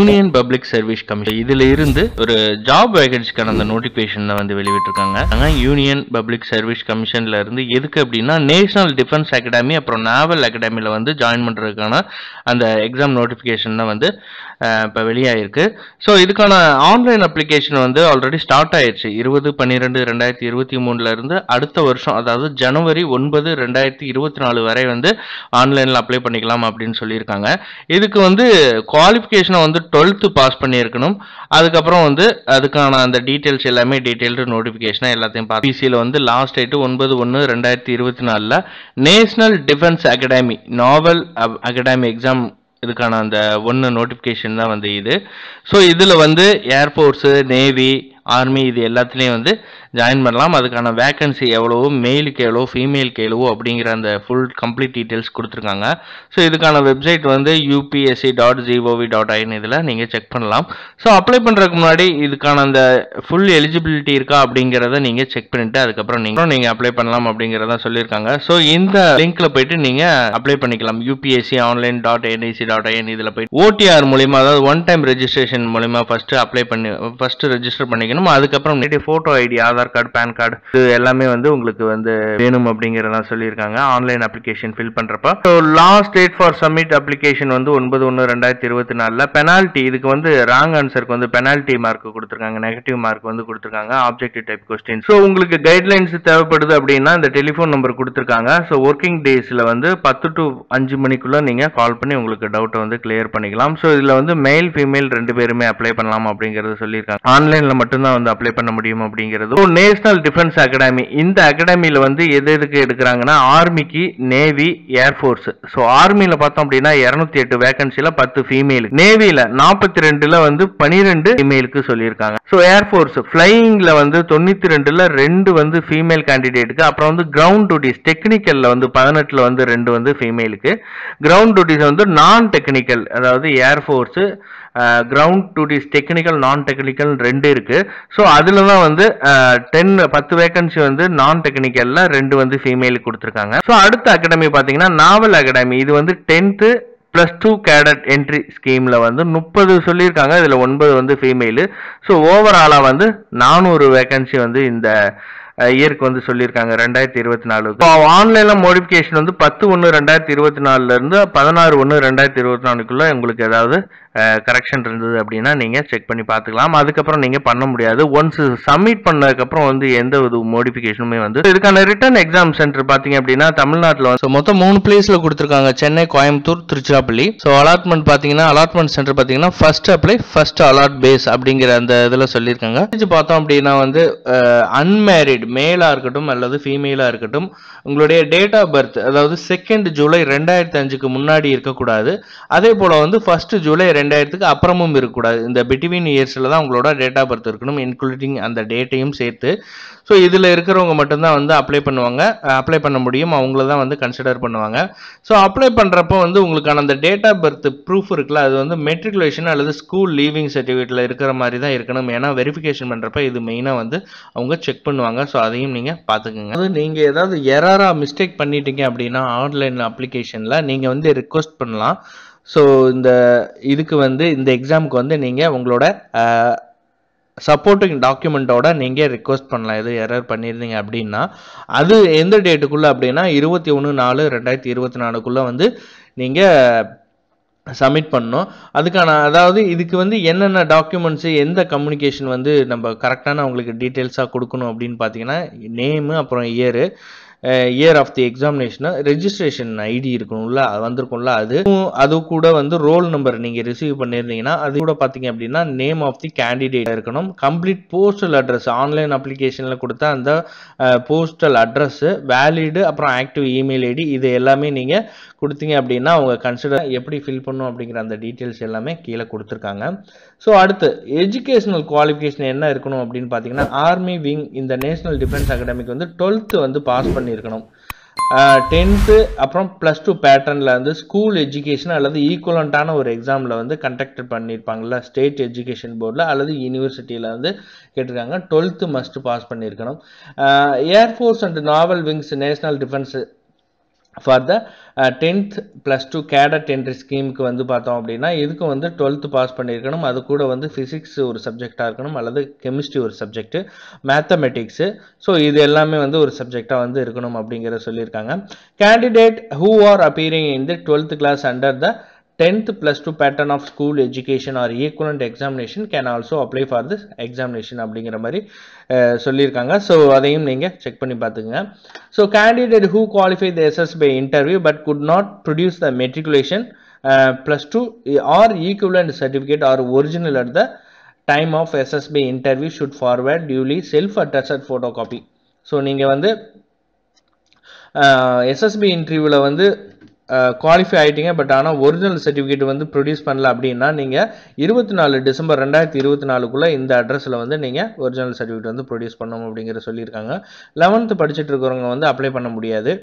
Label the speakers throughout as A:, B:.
A: Union public service commission இதுல இருந்து ஒரு ஜாப் வேகன்சிக்கான அந்த நோட்டிபிகேஷன் வந்து வெளியிட்டிருக்காங்க. யூனியன் பப்ளிக் சர்வீஸ் கமிஷன்ல இருந்து எதுக்கு அப்படின்னா நேஷனல் டிஃபென்ஸ் அகாடமி அப்புறம் நாவல் அகாடமில வந்து ஜாயின் பண்றதுக்கான அந்த எக்ஸாம் நோட்டிபிகேஷன் தான் வந்து இப்போ வெளியாயிருக்கு. ஸோ இதுக்கான ஆன்லைன் அப்ளிகேஷன் வந்து ஆல்ரெடி ஸ்டார்ட் ஆயிடுச்சு. 20/12/2023 இருந்து அடுத்த வருஷம் அதாவது ஜனவரி 9, 2024 வரை வந்து ஆன்லைனில் அப்ளை பண்ணிக்கலாம் அப்படின்னு சொல்லியிருக்காங்க. இதுக்கு வந்து குவாலிஃபிகேஷனை வந்து 12th பாஸ் பண்ணியிருக்கணும். அதுக்கப்புறம் வந்து அதுக்கான அந்த டீட்டெயில்ஸ் எல்லாமே டீட்டெயில்டு நோட்டிஃபிகேஷனாக எல்லாத்தையும் பார்த்து பிசியில் வந்து last date 9/1/2024 national defence academy naval academy exam இதுக்கான அந்த நோட்டிஃபிகேஷன் தான் வந்து இது. ஸோ இதில் வந்து ஏர்ஃபோர்ஸு, நேவி, ஆர்மி இது எல்லாத்துலேயும் வந்து ஜாயின் பண்ணலாம். அதுக்கான வேக்கன்சி எவ்வளவோ, மெயிலுக்கு எவ்வளோ, ஃபீமேலுக்கு எவ்வளோ அப்படிங்கிற அந்த ஃபுல் கம்ப்ளீட் டீட்டெயில்ஸ் கொடுத்துருக்காங்க. ஸோ இதுக்கான வெப்சைட் வந்து upsc.gov.in இதில் நீங்கள் செக் பண்ணலாம். ஸோ அப்ளை பண்ணுறதுக்கு முன்னாடி இதுக்கான அந்த ஃபுல் எலிஜிபிலிட்டி இருக்கா அப்படிங்கிறத நீங்கள் செக் பண்ணிவிட்டு அதுக்கப்புறம் நீங்கள் அப்ளை பண்ணலாம் அப்படிங்கிறத சொல்லியிருக்காங்க. ஸோ இந்த லிங்க்கில் போயிட்டு நீங்கள் அப்ளை பண்ணிக்கலாம். upsc.online.nic.in இதில் போயிட்டு OTR மூலிமா, அதாவது ஒன் டைம் ரெஜிஸ்ட்ரேஷன் மூலிமா ஃபஸ்ட்டு ரெஜிஸ்டர் பண்ணிக்கணும். அதுக்கப்புறம் photo ID, Aadhaar card, PAN card இது எல்லாமே வந்து உங்களுக்கு வந்து வேணும் அப்படிங்கிறதா சொல்லியிருக்காங்க ஆன்லைன் அப்ளிகேஷன் ஃபில் பண்றப்ப. So last date for submit application வந்து 9/1/2024. பெனால்ட்டி இதுக்கு வந்து ராங் ஆன்சருக்கு வந்து பெனால்ட்டி மார்க் கொடுத்துருக்காங்க, நெகட்டிவ் மார்க் வந்து கொடுத்துருக்காங்க, ஆப்ஜெக்டிவ் டைப் கொஸ்டின். ஸோ உங்களுக்கு கைட்லைன்ஸ் தேவைப்படுது அப்படின்னா இந்த டெலிஃபோன் நம்பர் கொடுத்துருக்காங்க. ஸோ ஒர்க்கிங் டேஸ்ல வந்து 10 to 5 மணிக்குள்ள நீங்க கால் பண்ணி உங்களுக்கு டவுட்டை வந்து கிளியர் பண்ணிக்கலாம். ஸோ இதுல வந்து மேல் ஃபீமேல் 2 பேருமே அப்ளை பண்ணலாம் அப்படிங்கறது சொல்லியிருக்காங்க. ஆன்லைன்ல மட்டும்தான் வந்து அப்ளை பண்ண முடியும் அப்படிங்கிறது. நேஷனல் டிஃபென்ஸ் அகாடமி, இந்த அகாடமியில வந்து எதுக்கு எடுக்கிறாங்கன்னா ஆர்மிக்கு, நேவி, ஏர்ஃபோர்ஸ். ஸோ ஆர்மியில பார்த்தோம் அப்படின்னா 208 வேகன்சில 10 ஃபீமேல், நேவியில 42ல வந்து 12 ஃபீமேலுக்கு சொல்லியிருக்காங்க. ஸோ ஏர்ஃபோர்ஸ் ஃபிளையிங்ல வந்து 92ல 2 வந்து ஃபீமேல் கேண்டிடேட்டுக்கு. அப்புறம் வந்து கிரவுண்ட் டியூட்டிஸ் டெக்னிக்கல்ல வந்து 18ல வந்து 2 வந்து ஃபீமேலுக்கு. கிரவுண்ட் டியூட்டிஸ் வந்து நான் டெக்னிக்கல், அதாவது ஏர்ஃபோர்ஸ் கிரவுண்ட் டியூட்டிஸ் டெக்னிக்கல், நான் டெக்னிக்கல் 2 இருக்கு. ஸோ அதுல தான் வந்து 10 வேகன்சி வந்து நான் டெக்னிக்கல்ல 2 வந்து ஃபீமேலுக்கு கொடுத்துருக்காங்க. ஸோ அடுத்த அகாடமி பார்த்தீங்கன்னா நாவல் அகாடமி. இது வந்து 10th +2 கேடட் என்ட்ரி ஸ்கீம்ல வந்து 30 சொல்லியிருக்காங்க. இதுல 9 வந்து ஃபீமேலு. ஸோ ஓவராலா வந்து 400 வேகன்சி வந்து இந்த இயருக்கு வந்து சொல்லியிருக்காங்க 2024. ஆன்லைன்ல மோடிஃபிகேஷன் வந்து 10/1/2024 இருந்து 16/1/2024 உங்களுக்கு ஏதாவது கரெக்ஷன் இருந்தது அப்படின்னா நீங்க செக் பண்ணி பார்த்துக்கலாம். அதுக்கப்புறம் நீங்க பண்ண முடியாது. ஒன்ஸ் சப்மிட் பண்ணதுக்கப்புறம் வந்து எந்த ஒரு மோடிஃபிகேஷனுமே வந்து இதுக்கான ரிட்டன் எக்ஸாம் சென்டர் பாத்தீங்க அப்படின்னா தமிழ்நாட்டில் வந்து மொத்தம் 3 பிளேஸ்ல கொடுத்துருக்காங்க, சென்னை, கோயம்புத்தூர், திருச்சிராப்பள்ளி. ஸோ அலாட்மெண்ட் பாத்தீங்கன்னா அலாட்மெண்ட் சென்டர் பாத்தீங்கன்னா first apply first allot base அப்படிங்கிற அந்த இதில் சொல்லியிருக்காங்க. பார்த்தோம் அப்படின்னா வந்து அன்மேரிட் மேலா இருக்கட்டும் அல்லது ஃபீமேலா இருக்கட்டும், உங்களுடைய டேட் ஆஃப் பர்த் அதாவது 2 ஜூலை 2005க்கு முன்னாடி இருக்கக்கூடாது. அதே போல வந்து 1 ஜூலை 2000க்கு அப்புறமும் இருக்கக்கூடாது. இந்த பிட்வீன் இயர்ஸ்ல தான் உங்களோட டேட் ஆஃப் பர்த் இருக்கணும், இன்க்ளூடிங் அந்த டேட்டையும் சேர்த்து. ஸோ இதில் இருக்கிறவங்க மட்டும்தான் வந்து அப்ளை பண்ணுவாங்க, அப்ளை பண்ண முடியும், அவங்கள தான் வந்து கன்சிடர் பண்ணுவாங்க. ஸோ அப்ளை பண்ணுறப்போ வந்து உங்களுக்கான அந்த டேட் ஆஃப் பர்த் ப்ரூஃப் இருக்குல்ல, அது வந்து மெட்ரிகுலேஷன் அல்லது ஸ்கூல் லீவிங் சர்டிஃபிகேட்டில் இருக்கிற மாதிரி தான் இருக்கணும். ஏன்னா வெரிஃபிகேஷன் பண்ணுறப்ப இது மெயினாக வந்து அவங்க செக் பண்ணுவாங்க. ஸோ அதையும் நீங்கள் பார்த்துக்குங்க. அது நீங்கள் ஏதாவது எரராக மிஸ்டேக் பண்ணிட்டீங்க அப்படின்னா ஆன்லைன் அப்ளிகேஷனில் நீங்கள் வந்து ரிக்வெஸ்ட் பண்ணலாம். ஸோ இதுக்கு வந்து இந்த எக்ஸாமுக்கு வந்து நீங்கள் உங்களோட சப்போர்ட்டிங் டாக்குமெண்ட்டோட நீங்கள் ரிக்வெஸ்ட் பண்ணலாம். எது எரர் பண்ணியிருந்தீங்க அப்படின்னா அது எந்த டேட்டுக்குள்ளே அப்படின்னா 21/4/2024 வந்து நீங்கள் சப்மிட் பண்ணணும். அதுக்கான அதாவது இதுக்கு வந்து என்னென்ன டாக்குமெண்ட்ஸு, எந்த கம்யூனிகேஷன் வந்து நம்ம கரெக்டான உங்களுக்கு டீட்டெயில்ஸாக கொடுக்கணும் அப்படின்னு பார்த்தீங்கன்னா நேமு, அப்புறம் year of the examination, registration ID இருக்கணும்ல, வந்திருக்கும்ல, அது கூட வந்து ரோல் நம்பர் நீங்கள் ரிசீவ் பண்ணியிருந்தீங்கன்னா அது கூட பார்த்தீங்க அப்படின்னா நேம் ஆஃப் தி கேண்டிடேட் இருக்கணும். கம்ப்ளீட் போஸ்டல் அட்ரஸ், ஆன்லைன் அப்ளிகேஷனில் கொடுத்த அந்த போஸ்டல் அட்ரஸ்ஸு, வேலிடு, அப்புறம் ஆக்டிவ் இமெயில் ஐடி, இது எல்லாமே நீங்கள் கொடுத்தீங்க அப்படின்னா அவங்க கன்சிடர் எப்படி ஃபில் பண்ணும் அப்படிங்கிற அந்த டீட்டெயில்ஸ் எல்லாமே கீழே கொடுத்துருக்காங்க. ஸோ அடுத்து எஜுகேஷனல் குவாலிஃபிகேஷன் என்ன இருக்கணும் அப்படின்னு பார்த்தீங்கன்னா ஆர்மி விங் இந்த நேஷனல் டிஃபென்ஸ் அகாடமிக்கு வந்து 12th வந்து பாஸ் பண்ணியிருக்கணும். 10th அப்புறம் +2 பேட்டர்னில் வந்து ஸ்கூல் எஜுகேஷன் அல்லது ஈக்குவலண்ட்டான ஒரு எக்ஸாமில் வந்து கண்டக்ட் பண்ணியிருப்பாங்கள்ல ஸ்டேட் எஜுகேஷன் போர்டில் அல்லது யூனிவர்சிட்டியில் வந்து கேட்டிருக்காங்க. 12th மஸ்ட் பாஸ் பண்ணியிருக்கணும். Air force and naval wings national defence for the 10th +2 cadet entry ஸ்கீமுக்கு வந்து பார்த்தோம் அப்படின்னா இதுக்கும் வந்து 12th பாஸ் பண்ணியிருக்கணும். அது கூட வந்து ஃபிசிக்ஸ் ஒரு சப்ஜெக்டாக இருக்கணும், அல்லது கெமிஸ்ட்ரி ஒரு சப்ஜெக்ட்டு, மேத்தமெட்டிக்ஸு. ஸோ இது எல்லாமே வந்து ஒரு சப்ஜெக்டாக வந்து இருக்கணும் அப்படிங்கிறத சொல்லியிருக்காங்க. Candidate who are appearing in the 12th class under the 10th +2 pattern of school education or equivalent examination can also apply for this examination அப்படிங்கிற மாதிரி சொல்லியிருக்காங்க. ஸோ அதையும் நீங்கள் செக் பண்ணி பார்த்துக்குங்க. So candidate who qualified the SSB interview but could not produce the matriculation +2 or equivalent certificate or original at the time of SSB interview should forward duly self-attested photocopy. So நீங்கள் வந்து SSB இன்டர்வியூவில் வந்து qualify ஆகிட்டீங்க, but ஆனால் original certificate வந்து produce பண்ணல அப்படின்னா நீங்கள் 24 December 2024க்குள்ளே இந்த அட்ரஸில் வந்து நீங்கள் ஒரிஜினல் சர்டிஃபிகேட் வந்து ப்ரொடியூஸ் பண்ணணும் அப்படிங்கிற சொல்லியிருக்காங்க. 11th படிச்சுட்டு இருக்கிறவங்க வந்து அப்ளை பண்ண முடியாது.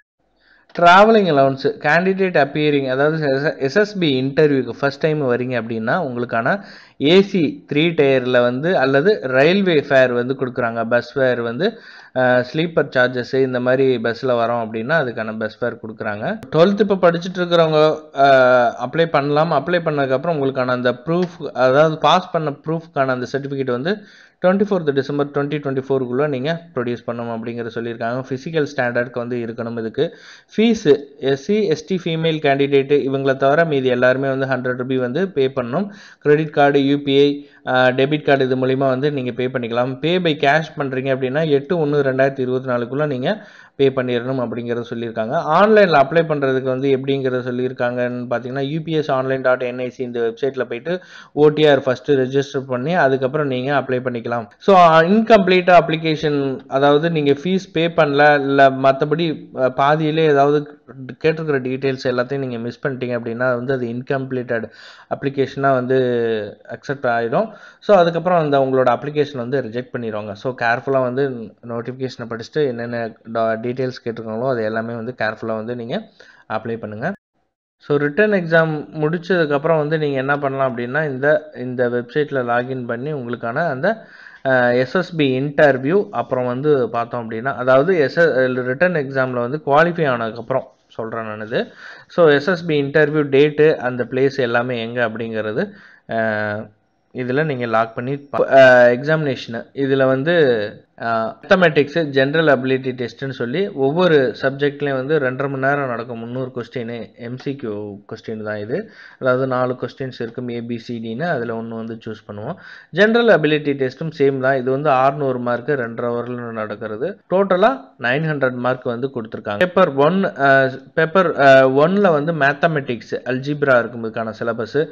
A: ட்ராவலிங் அலவன்ஸ் கேண்டிடேட் அப்பியரிங், அதாவது எஸ்எஸ்பி இன்டர்வியூக்கு ஃபஸ்ட் டைம் வரீங்க அப்படின்னா உங்களுக்கான ஏசி 3 டயரில் வந்து அல்லது ரயில்வே ஃபேர் வந்து கொடுக்குறாங்க. பஸ் ஃபேர் வந்து ஸ்லீப்பர் சார்ஜஸ் இந்த மாதிரி பஸ்ஸில் வரோம் அப்படின்னா அதுக்கான பஸ் ஃபேர் கொடுக்குறாங்க. 12th இப்போ படிச்சுட்டு இருக்கிறவங்க அப்ளை பண்ணலாம். அப்ளை பண்ணதுக்கப்புறம் உங்களுக்கான அந்த ப்ரூஃப், அதாவது பாஸ் பண்ண ப்ரூஃப்கான அந்த சர்டிஃபிகேட் வந்து 24th டிசம்பர் 2024க்குள்ளே நீங்கள் ப்ரொடியூஸ் பண்ணணும் அப்படிங்கிற சொல்லியிருக்காங்க. ஃபிசிக்கல் ஸ்டாண்டர்டுக்கு வந்து இருக்கணும். இதுக்கு fees SC ST female candidate இவங்களை தவிர மீதி எல்லாருமே வந்து 100 ரூபி வந்து பே பண்ணணும். Credit card, UPI, debit card இது மூலிமா வந்து நீங்கள் பே பண்ணிக்கலாம். பே பை கேஷ் பண்ணுறீங்க அப்படின்னா 8/1/2024க்குள்ளே நீங்கள் பே பண்ணிடணும் அப்படிங்கிறத சொல்லியிருக்காங்க. ஆன்லைனில் அப்ளை பண்ணுறதுக்கு வந்து எப்படிங்கிறத சொல்லியிருக்காங்கன்னு பார்த்தீங்கன்னா UPS-online.nic இந்த வெப்சைட்டில் போயிட்டு OTR ஃபஸ்ட்டு ரெஜிஸ்டர் பண்ணி அதுக்கப்புறம் நீங்கள் அப்ளை பண்ணிக்கலாம். ஸோ இன்கம்ப்ளீட்டாக அப்ளிகேஷன், அதாவது நீங்கள் ஃபீஸ் பே பண்ணல, இல்லை மற்றபடி பாதியிலே ஏதாவது கேட்டிருக்கிற டீட்டெயில்ஸ் எல்லாத்தையும் நீங்கள் மிஸ் பண்ணிட்டீங்க அப்படின்னா வந்து அது இன்கம்ப்ளீட்டட் அப்ளிகேஷனாக வந்து அக்செப்ட் ஆகிடும். ஸோ அதுக்கப்புறம் அந்த உங்களோட அப்ளிகேஷன் வந்து ரிஜெக்ட் பண்ணிடுவாங்க. ஸோ கேர்ஃபுல்லாக வந்து நோட்டிஃபிகேஷனை படிச்சுட்டு என்னென்ன டீட்டெயில்ஸ் கேட்டிருக்காங்களோ அது எல்லாமே வந்து கேர்ஃபுல்லாக வந்து நீங்கள் அப்ளை பண்ணுங்கள். ஸோ ரிட்டன் எக்ஸாம் முடிச்சதுக்கப்புறம் வந்து நீங்கள் என்ன பண்ணலாம் அப்படின்னா இந்த வெப்சைட்டில் லாகின் பண்ணி உங்களுக்கான அந்த எஸ்எஸ்பி இன்டர்வியூ அப்புறம் வந்து பார்த்தோம் அப்படின்னா, அதாவது ரிட்டன் எக்ஸாமில் வந்து குவாலிஃபை ஆனதுக்கப்புறம் சொல்கிறேன் நான் இது. ஸோ எஸ்எஸ்பி இன்டர்வியூ டேட்டு, அந்த பிளேஸ் எல்லாமே எங்கே அப்படிங்கிறது இதில் நீங்கள் லாக் பண்ணி எக்ஸாமினேஷனு இதில் வந்து மேத்தமெட்டிக்ஸு ஜென்ரல் அபிலிட்டி டெஸ்ட்டுன்னு சொல்லி ஒவ்வொரு சப்ஜெக்ட்லேயும் வந்து 2.5 மணி நேரம் நடக்கும். 300 கொஸ்டின் எம்சிக்யூ கொஸ்டின் தான் இது. அதாவது 4 கொஸ்டின்ஸ் இருக்கும் ABCDன்னு, அதில் ஒன்று வந்து சூஸ் பண்ணுவோம். ஜென்ரல் அபிலிட்டி டெஸ்ட்டும் சேம் தான். இது வந்து 600 மார்க்கு 2.5 ஹவரில் நடக்கிறது. டோட்டலாக 900 மார்க் வந்து கொடுத்துருக்காங்க. பேப்பர் 1ல் வந்து மேத்தமெட்டிக்ஸ் அல்ஜிப்ரா இருக்கும் இதுக்கான syllabus,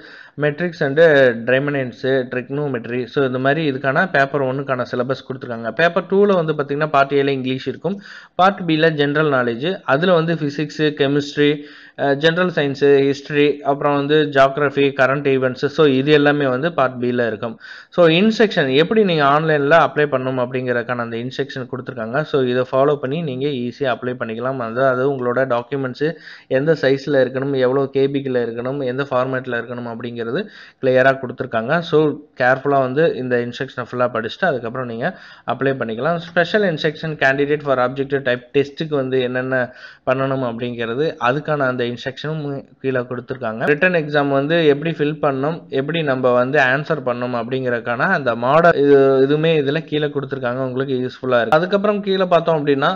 A: matrices and determinants, trigonometry. So இந்த மாதிரி இதுக்கான பேப்பர் 1க்கான சிலபஸ் கொடுத்துருக்காங்க. பேப்பர் 2ல் வந்து பார்த்தீங்கன்னா பார்ட் ஏல இங்கிலீஷ் இருக்கும், பார்ட் பியில் ஜென்ரல் நாலேஜ், அதில் வந்து physics, chemistry, general science, history, அப்புறம் வந்து ஜியாகிரஃபி, கரண்ட் ஈவெண்ட்ஸு. ஸோ இது எல்லாமே வந்து பார்ட் பியில் இருக்கும். ஸோ இன்ஸ்ட்ரக்ஷன் எப்படி நீங்கள் ஆன்லைனில் அப்ளை பண்ணணும் அப்படிங்கிறதுக்கான அந்த இன்ஸ்ட்ரக்ஷன் கொடுத்துருக்காங்க. ஸோ இதை ஃபாலோ பண்ணி நீங்கள் ஈஸியாக அப்ளை பண்ணிக்கலாம். அதாவது உங்களோட டாக்குமெண்ட்ஸு எந்த சைஸில் இருக்கணும், எவ்வளோ கேபிக்கில் இருக்கணும், எந்த ஃபார்மேட்டில் இருக்கணும் அப்படிங்கிறது கிளியராக கொடுத்துருக்காங்க. ஸோ கேர்ஃபுல்லாக வந்து இந்த இன்ஸ்ட்ரக்ஷனை ஃபுல்லாக படிச்சுட்டு அதுக்கப்புறம் நீங்கள் அப்ளை பண்ணிக்கலாம். Special instruction candidate for objective type டெஸ்ட்டுக்கு வந்து என்னென்ன பண்ணணும் அப்படிங்கிறது அதுக்கான அந்த இன்ஸ்ட்ரக்ஷனும் கீழே கொடுத்துருக்காங்க. ரிட்டன் எக்ஸாம் வந்து எப்படி ஃபில் பண்ணணும், எப்படி நம்ம வந்து ஆன்சர் பண்ணணும் அப்படிங்கிறதுக்கான அந்த மாடல் இதுவுமே இதில் கீழே கொடுத்துருக்காங்க. உங்களுக்கு யூஸ்ஃபுல்லாக இருக்குது. அதுக்கப்புறம் கீழே பார்த்தோம் அப்படின்னா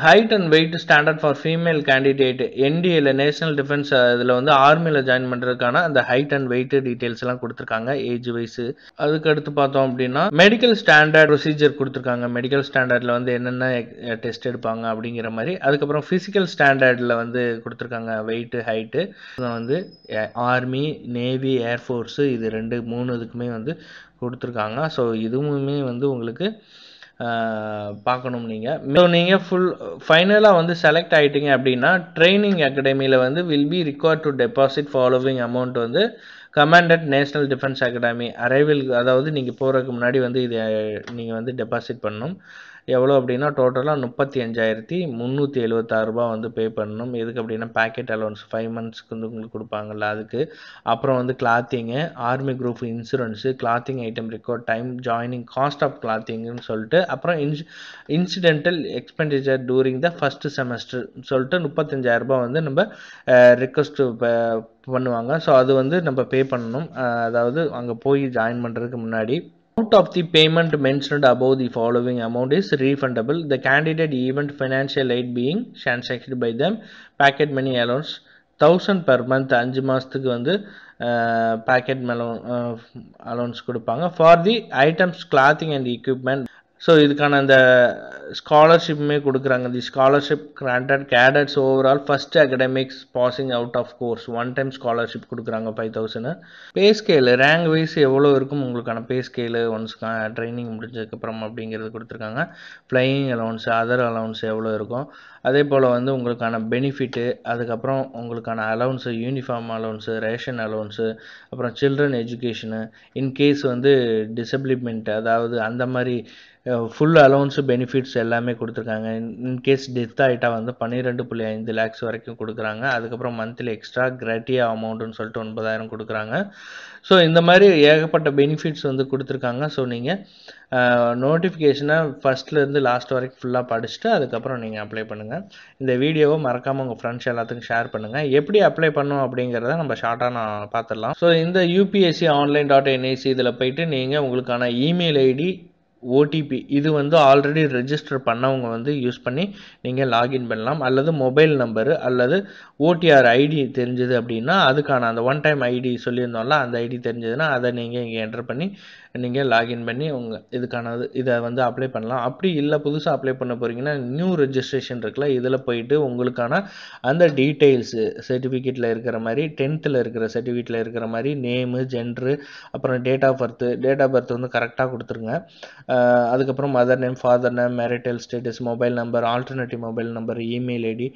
A: height and weight standard for female candidate NDAல நேஷனல் டிஃபென்ஸ் இதில் வந்து ஆர்மியில் ஜாயின் பண்ணுறதுக்கான அந்த ஹைட் அண்ட் வெயிட் டீட்டெயில்ஸ் எல்லாம் கொடுத்துருக்காங்க, ஏஜ் வைஸு. அதுக்கு அடுத்து பார்த்தோம் அப்படின்னா மெடிக்கல் ஸ்டாண்டர்ட் ப்ரொசீஜர் கொடுத்துருக்காங்க. மெடிக்கல் ஸ்டாண்டர்டில் வந்து என்னென்ன டெஸ்ட் எடுப்பாங்க அப்படிங்கிற மாதிரி. அதுக்கப்புறம் ஃபிசிக்கல் ஸ்டாண்டர்டில் வந்து கொடுத்துருக்காங்க வெயிட்டு, ஹைட்டு. வந்து ஆர்மி, நேவி, ஏர்ஃபோர்ஸு இது 3 இதுக்குமே வந்து கொடுத்துருக்காங்க. ஸோ இதுவுமே வந்து உங்களுக்கு பார்க்கணும். நீங்கள் ஃபைனலாக வந்து செலக்ட் ஆகிட்டீங்க அப்படின்னா ட்ரைனிங் அகாடமியில் வந்து will be required to deposit following amount வந்து commanded national defence academy arrival, அதாவது நீங்கள் போகிறதுக்கு முன்னாடி வந்து இதை நீங்கள் வந்து டெபாசிட் பண்ணணும். எவ்வளோ அப்படின்னா டோட்டலாக 35,376 ரூபா வந்து பே பண்ணணும். எதுக்கு அப்படின்னா பேக்கெட் அலவன்ஸ் 5 மந்த்ஸ்க்கு வந்து உங்களுக்கு கொடுப்பாங்கல்ல அதுக்கு. அப்புறம் வந்து clothing, army group insurance, clothing item record time, joining cost of கிளாத்திங்னு சொல்லிட்டு, அப்புறம் incidental expenditure during the first semester சொல்லிட்டு 35,000 ரூபாய் வந்து நம்ம ரிக்வஸ்ட் பண்ணுவாங்க. ஸோ அது வந்து நம்ம பே பண்ணணும். அதாவது அங்கே போய் ஜாயின் பண்ணுறதுக்கு முன்னாடி. Out of the payment mentioned above, the following amount is refundable. The candidate event financial aid being sanctioned by them. Packet money allowance 1000 per month 5 மாதத்துக்கு வந்து packet allowance கொடுப்பாங்க. For the items clothing and equipment. So இதுக்கான அந்த ஸ்காலர்ஷிப்புமே கொடுக்குறாங்க. The scholarship granted cadets overall first academics passing out of course one time scholarship கொடுக்குறாங்க 5,000. பே scale rank wise எவ்வளோ இருக்கும் உங்களுக்கான பே ஸ்கேலு ஒன்ஸ் ட்ரைனிங் முடிஞ்சதுக்கப்புறம் அப்படிங்கிறது கொடுத்துருக்காங்க. ஃப்ளையிங் அலவன்ஸு, அதர் அலவன்ஸ் எவ்வளோ இருக்கும், அதே போல் வந்து உங்களுக்கான பெனிஃபிட்டு, அதுக்கப்புறம் உங்களுக்கான allowance, uniform allowance, ration allowance, அப்புறம் சில்ட்ரன் எஜுகேஷனு, இன்கேஸ் வந்து டிசபிலிமெண்ட் அதாவது அந்த மாதிரி ஃபுல் அலவன்ஸு பெனிஃபிட்ஸ் எல்லாமே கொடுத்துருக்காங்க. இன்கேஸ் டெத் ஆகிட்டா வந்து 12.5 lakhs வரைக்கும் கொடுக்குறாங்க. அதுக்கப்புறம் மந்த்லி எக்ஸ்ட்ரா கிராட்டியா அமௌண்ட்டுன்னு சொல்லிட்டு 9,000 கொடுக்குறாங்க. ஸோ இந்த மாதிரி ஏகப்பட்ட பெனிஃபிட்ஸ் வந்து கொடுத்துருக்காங்க. ஸோ நீங்கள் நோட்டிஃபிகேஷனை ஃபஸ்ட்லேருந்து லாஸ்ட் வரைக்கும் ஃபுல்லாக படிச்சுட்டு அதுக்கப்புறம் நீங்கள் அப்ளை பண்ணுங்கள். இந்த வீடியோவை மறக்காமல் உங்கள் ஃப்ரெண்ட்ஸ் எல்லாத்துக்கும் ஷேர் பண்ணுங்கள். எப்படி அப்ளை பண்ணணும் அப்படிங்கிறத நம்ம ஷார்ட்டாக நான் பார்த்துடலாம். ஸோ இந்த UPSC online.nic இதில் போயிட்டு நீங்கள் உங்களுக்கான இமெயில் ஐடி, ஓடிபி இது வந்து ஆல்ரெடி ரெஜிஸ்டர் பண்ணவங்க வந்து யூஸ் பண்ணி நீங்கள் லாகின் பண்ணலாம். அல்லது மொபைல் நம்பரு அல்லது ஓடிஆர் ஐடி தெரிஞ்சது அப்படின்னா அதுக்கான அந்த ஒன் டைம் ஐடி சொல்லியிருந்தோம்ல அந்த ஐடி தெரிஞ்சதுன்னா அதை நீங்கள் இங்கே என்டர் பண்ணி நீங்கள் லாகின் பண்ணி உங்கள் இதுக்கானது இதை வந்து அப்ளை பண்ணலாம். அப்படி இல்லை புதுசாக அப்ளை பண்ண போகிறீங்கன்னா நியூ ரெஜிஸ்ட்ரேஷன் இருக்குல்ல இதில் போயிட்டு உங்களுக்கான அந்த டீட்டெயில்ஸு சர்டிஃபிகேட்டில் இருக்கிற மாதிரி 10th இருக்கிற சர்டிஃபிகேட்டில் இருக்கிற மாதிரி நேமு, ஜென்ட்ரு, அப்புறம் டேட் ஆஃப் பர்த் வந்து கரெக்டாக கொடுத்துருங்க. அதுக்கப்புறம் mother name, father name, marital status, mobile number, alternative mobile number, email ID,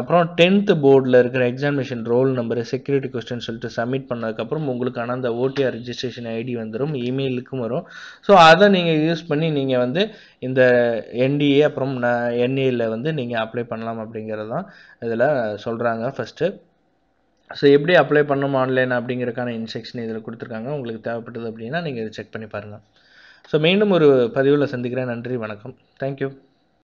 A: அப்புறம் 10th போர்டில் இருக்கிற examination roll number, security question சொல்லிட்டு சப்மிட் பண்ணதுக்கப்புறம் உங்களுக்கான அந்த ஓடிஆர் ரெஜிஸ்ட்ரேஷன் ஐடி வந்துடும், இமெயிலுக்கும் வரும். ஸோ அதை நீங்கள் யூஸ் பண்ணி நீங்கள் வந்து இந்த என்டிஏ அப்புறம் என்ஏல வந்து நீங்கள் அப்ளை பண்ணலாம் அப்படிங்கிறது தான் இதில் சொல்கிறாங்க ஃபஸ்ட்டு. ஸோ எப்படி அப்ளை பண்ணணும் ஆன்லைன் அப்படிங்கிறதுக்கான இன்ஸ்ட்ரக்ஷன் இதில் கொடுத்துருக்காங்க. உங்களுக்கு தேவைப்பட்டது அப்படின்னா நீங்கள் இதை செக் பண்ணி பாருங்கள். ஸோ மீண்டும் ஒரு பதிவில் சந்திக்கிறேன். நன்றி, வணக்கம். தேங்க்யூ.